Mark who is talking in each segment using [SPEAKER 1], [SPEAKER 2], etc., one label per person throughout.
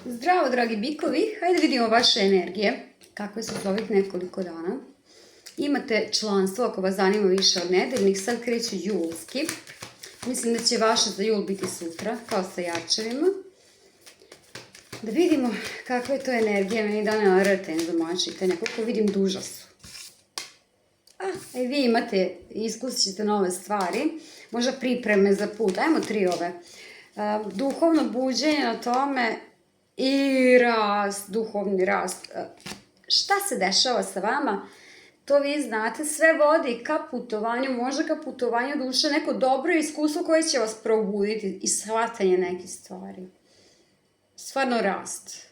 [SPEAKER 1] Zdravo, dragi bikovi, hajde vidimo vaše energije, kakve su za ovih nekoliko dana. Imate članstvo, ako vas zanima više od nedeljnih, sad kreću julski. Mislim da će vaše za jul biti sutra, kao sa jačevima. Da vidimo kakva je to energija, meni dana rten za moja čitanja, koliko vidim duža su. Vi imate, iskusit ćete nove stvari, možda pripreme za put. Ajmo 3 ove. Duhovno buđenje na tome i rast, duhovni rast. Šta se dešava sa vama? To vi znate, sve vodi ka putovanju, možda ka putovanju duše, neko dobro iskustvo koje će vas probuditi i shvatanje nekih stvari. Stvarno rast.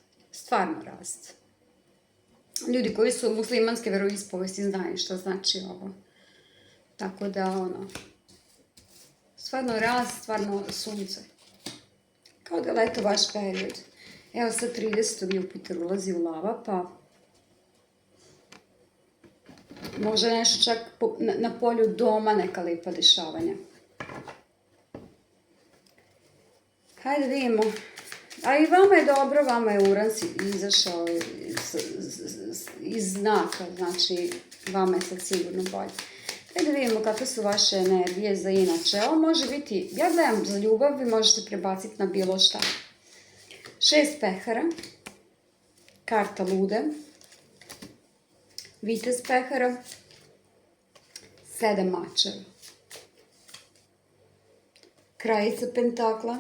[SPEAKER 1] Ljudi koji su muslimanske veroispovesti znaju što znači ovo. Tako da, stvarno rast, stvarno sunce. Kao da je leto vaš period. Evo sad 30. Jupiter ulazi u lava, pa može nešto čak na polju doma neka lijepa dešavanja. Hajde vidimo. A i vama je dobro, vama je Uran izašao iz znaka, znači vama je sad sigurno bolje. Hajde vidimo kakve su vaše energije za inače. Ovo može biti, ja gledam za ljubav, vi možete prebaciti na bilo šta. 6 pehara, karta lude, vitez pehara, 7 mačeva, krajica pentakla,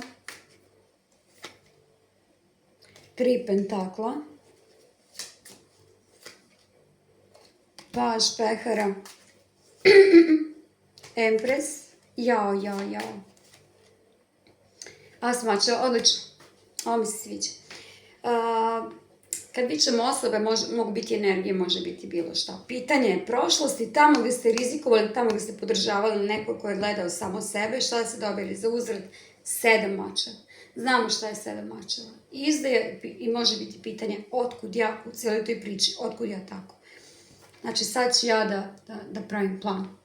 [SPEAKER 1] 3 pentakla, paž pehara, empres, jao. As mačeva, odlično. Ovo mi se sviđa. Kad vičemo osobe, mogu biti energije, može biti bilo šta. Pitanje je prošlosti, tamo gdje ste rizikovali, tamo gdje ste podržavali neko ko je gledao samo sebe, šta ste dobili za uzvrat? 7 mačeva. Znamo šta je 7 mačeva. I može biti pitanje otkud ja u cijeloj toj priči, otkud ja tako. Znači sad ću ja da pravim plan.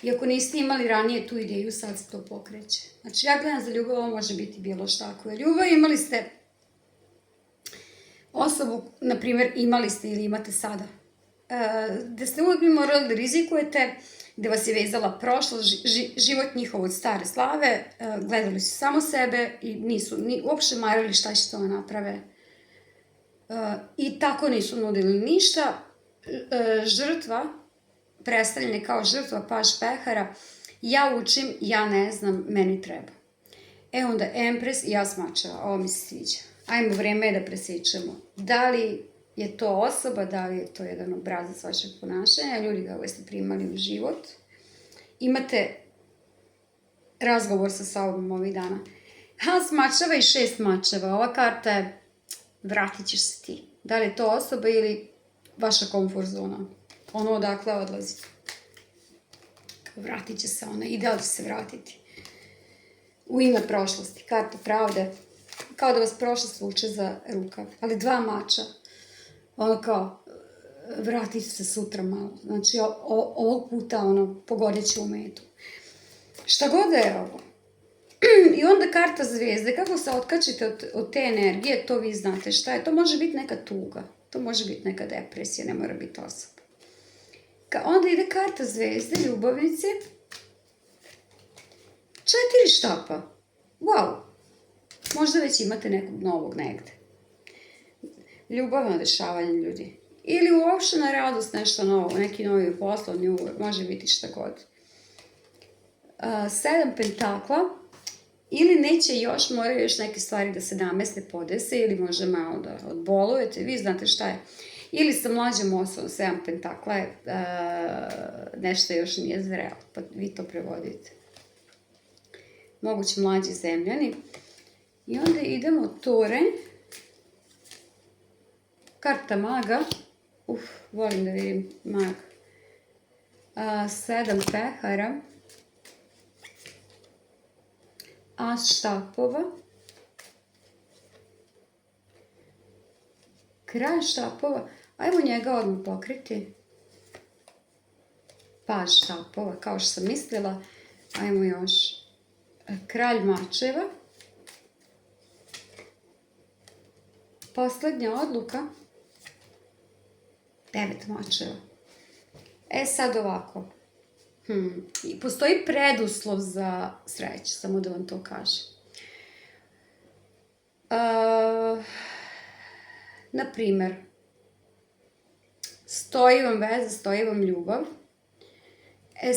[SPEAKER 1] I ako niste imali ranije tu ideju, sad se to pokreće. Znači ja gledam za ljubav, ovo može biti bilo šta. Ako je ljubav, imali ste osobu, na primjer, imali ste ili imate sada, da ste uvijek bi morali da rizikujete, gde vas je vezala prošlost, život njihov od stare slave, gledali su samo sebe i nisu uopšte marili šta će to naprave. I tako nisu nudili ništa. Žrtva, predstavljene kao žrtva, paž pehara, ja učim, ja ne znam, meni treba. Onda empres i ja smačeva, ovo mi se sviđa. Ajmo, vreme je da presjećemo. Da li je to osoba, da li je to jedan obrazac vašeg ponašanja, ljudi kako ste primali u život. Imate razgovor sa sobom ovih dana. As mačeva i 6 mačeva. Ova karta je vratit ćeš se ti. Da li je to osoba ili vaša komfort zona? Ono odakle odlazi. Vratit će se ona i da li će se vratiti. U ime prošlosti. Karta pravde. Kao da vas prošlost vuče za rukav. Ali 2 mača. Ono kao, vratit ću se sutra malo. Znači, ovog puta, pogodit će u metu. Šta god da je ovo. I onda karta zvijezde. Kako se otkačite od te energije, to vi znate šta je. To može biti neka tuga. To može biti neka depresija, ne mora biti osoba. Onda ide karta zvezde, ljubavnice. 4 štapa. Wow. Možda već imate nekog novog negde. Ljubavno dešavanje ljudi. Ili uopštena radost, nešto novo, neki novi poslovni ugovor, može biti šta god. 7 pentakla. Ili neće još, moraju još neke stvari da se nameste, podese, ili može malo da odbolujete, vi znate šta je. Ili sa mlađom osobom, 7 pentakla je, nešto još nije zrelo, pa vi to prevodite. Moguće mlađi zemljani. I onda idemo toren. Karta maga. Volim da vidim maga. 7 pehara. As štapova. Kralj štapova. Ajmo njega odmah pokriti. Paž štapova, kao što sam mislila. Ajmo još. Kralj mačeva. Poslednja odluka. 9 mačeva. Sad ovako. Postoji preduslov za sreću, samo da vam to kažem. Naprimer, stoji vam veza, stoji vam ljubav.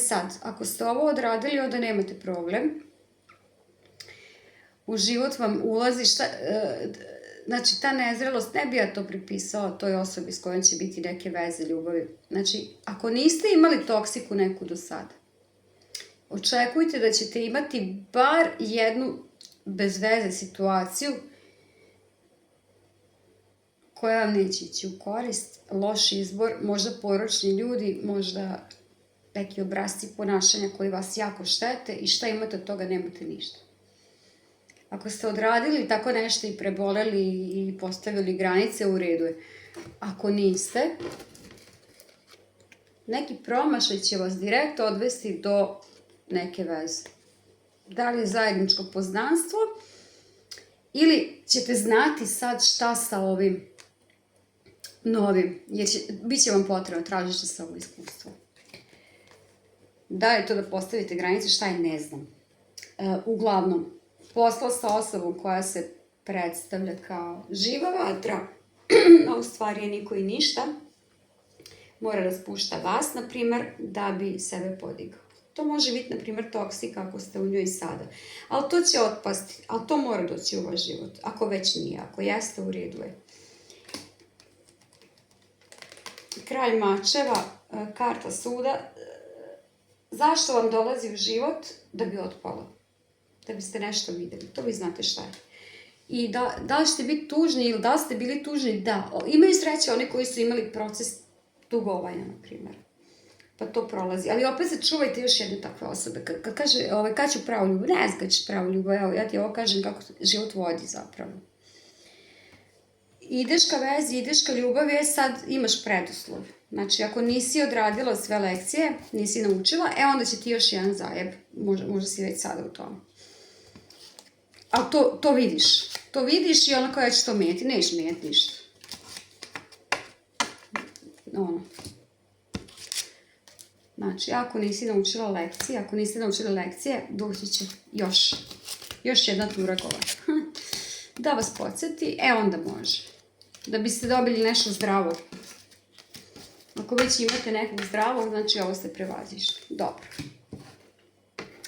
[SPEAKER 1] Sad, ako ste ovo odradili, onda nemate problem. U život vam ulazi znači, ta nezrelost, ne bi ja to pripisala toj osobi s kojom će biti neke veze, ljubavi. Znači, ako niste imali toksiku neku do sada, očekujte da ćete imati bar jednu bez veze situaciju koja vam neće ići u korist, loš izbor, možda poročni ljudi, možda neki obrasci ponašanja koji vas jako štete i šta imate od toga, nemate ništa. Ako ste odradili tako nešto i preboleli i postavili granice, u redu je. Ako niste, neki promašaj će vas direkt odvesti do neke veze. Da li je zajedničko poznanstvo ili ćete znati sad šta sa ovim novim, jer bit će vam potrebno, tražit će se ovo iskustvo. Da je to da postavite granice, šta je, ne znam. Uglavnom, posla sa osobom koja se predstavlja kao živa vatra, a u stvari je niko i ništa, mora da spušta vas, na primer, da bi sebe podigao. To može biti, na primer, toksika ako ste u njoj sada. Ali to će otpasti, ali to mora doći u vaš život. Ako već nije, ako jeste, u redu je. Kralj mačeva, karta suda. Zašto vam dolazi u život? Da bi otpalo. Da biste nešto vidjeli. To vi znate šta je. I da li ćete biti tužni ili da li ste bili tužni? Da. Imaju sreće oni koji su imali proces tugovanja, na primjer. Pa to prolazi. Ali opet se čuvajte još jedne takve osobe. Kad kaže, kad ću pravu ljubav? Ne znam kad ću pravu ljubav. Evo, ja ti ovo kažem kako život vodi zapravo. Ideš ka vezi, ideš ka ljubavi, sad imaš preduslov. Znači, ako nisi odradila sve lekcije, nisi naučila, onda će ti još jedan zajeb. Možda si već sada u tome. Ali to vidiš. To vidiš i ono kao ja ću to mijeti. Neš mijeti ništa. Znači, ako nisi naučila lekcije, doći će još jedna tura gola. Da vas podsjeti, onda može. Da biste dobili nešto zdravo. Ako već imate nekog zdravog, znači ovo ste prevazišli. Dobro.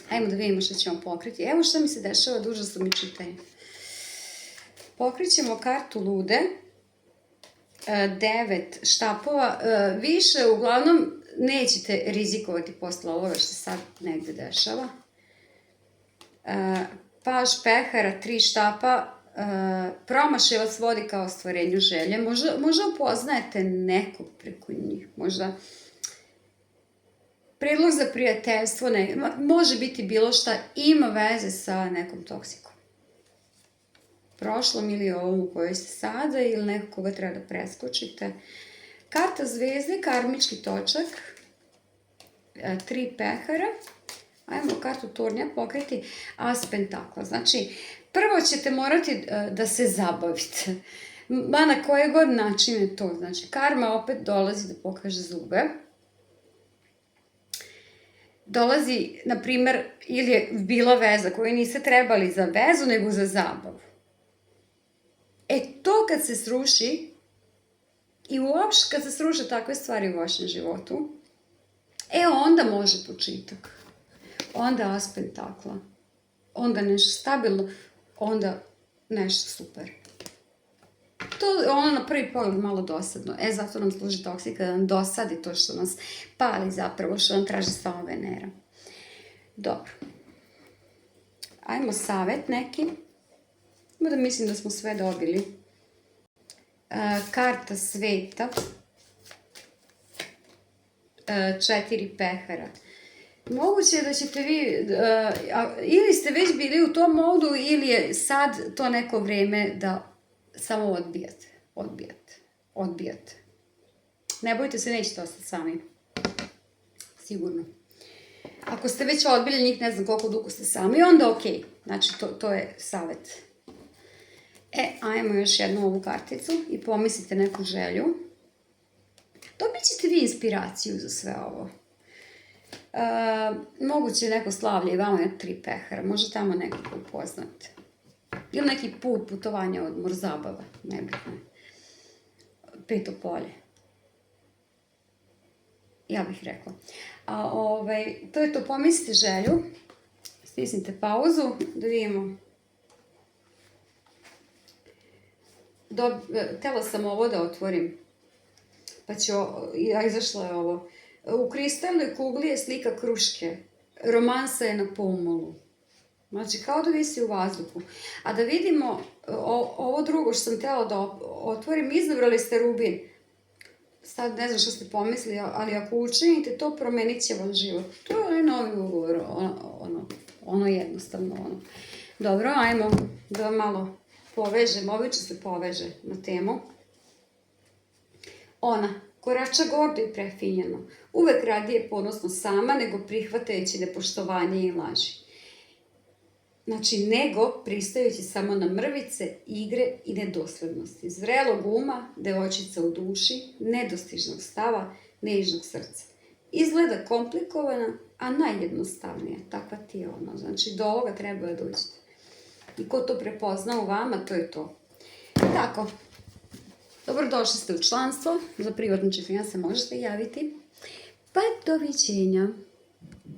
[SPEAKER 1] Ajmo da vidimo što ćemo pokriti. Evo što mi se dešava, duža su mi čitanje. Pokrićemo kartu lude. 9 štapova. Više, uglavnom, nećete rizikovati posle ovoga što se sad negde dešava. Paž pehara, 3 štapa. Promašaj vas vodi ka ostvarenju želje. Možda upoznajete nekog preko njih. Možda predlog za prijateljstvo. Može biti bilo šta. Ima veze sa nekom toksikom. Prošlom ili ovom u kojoj ste sada ili nekog koga treba da preskočite. Karta zvezde, karmički točak. 3 pehara. Ajmo kartu tornja pokriti. As pentakla. Znači, prvo ćete morati da se zabavite. Ma na koje god način je to. Znači, karma opet dolazi da pokaže zube. Dolazi, na primer, ili je bila veza koju niste trebali za vezu, nego za zabavu. To kad se sruši, i uopšte kad se sruše takve stvari u vašem životu, onda može počitak. Onda as pentakla. Onda nešto stabilno, onda nešto super. To je ono na prvi pogled malo dosadno. Zato nam služi toksika, da nam dosadi to što nas pali zapravo, što nam traži samo Venera. Dobro. Ajmo savjet neki. Da mislim da smo sve dobili. Karta sveta. 4 pehara. Moguće je da ćete vi, ili ste već bili u tom modu, ili je sad to neko vreme da samo odbijate. Ne bojte se, nećete ostati sami. Sigurno. Ako ste već odbili njih, ne znam koliko dugo ste sami, onda okej. Znači, to je savjet. Ajmo još jednu ovu karticu i pomislite neku želju. Dobit ćete vi inspiraciju za sve ovo. Moguće neko slavlje i vama je 3 pehara, može tamo nekog upoznate. Ili neki put, putovanja, odmor, zabava, nebitno. 5. polje. Ja bih rekla. To je to, pomislite želju, stisnite pauzu, da vidimo. Htjela sam ovo da otvorim, pa ću, izašlo je ovo. U kristalnoj kugli je slika kruške, romansa je na pomolu. Znači, kao da visi u vazduhu. A da vidimo ovo drugo što sam htjela da otvorim, izabrali ste rubin. Sad ne znam što ste pomislili, ali ako učinite to, promenit će vam život. To je novi ugovor, ono jednostavno. Dobro, ajmo da malo povežemo, obično se poveže na temu. Ona, korača gordo i prefinjeno, uvek radije ponosno sama nego prihvatajući nepoštovanje i laži. Znači, nego pristajući samo na mrvice, igre i nedoslednosti. Zvrelog uma, devojčica u duši, nedostižnog stava, nežnog srca. Izgleda komplikovana, a najjednostavnija. Takva ti je ono. Znači, do ovoga treba da dođete. I ko to prepozna u vama, to je to. Tako. Dobrodošli ste u članstvo. Za privatno čitanje se možete javiti. Pa doviđenja.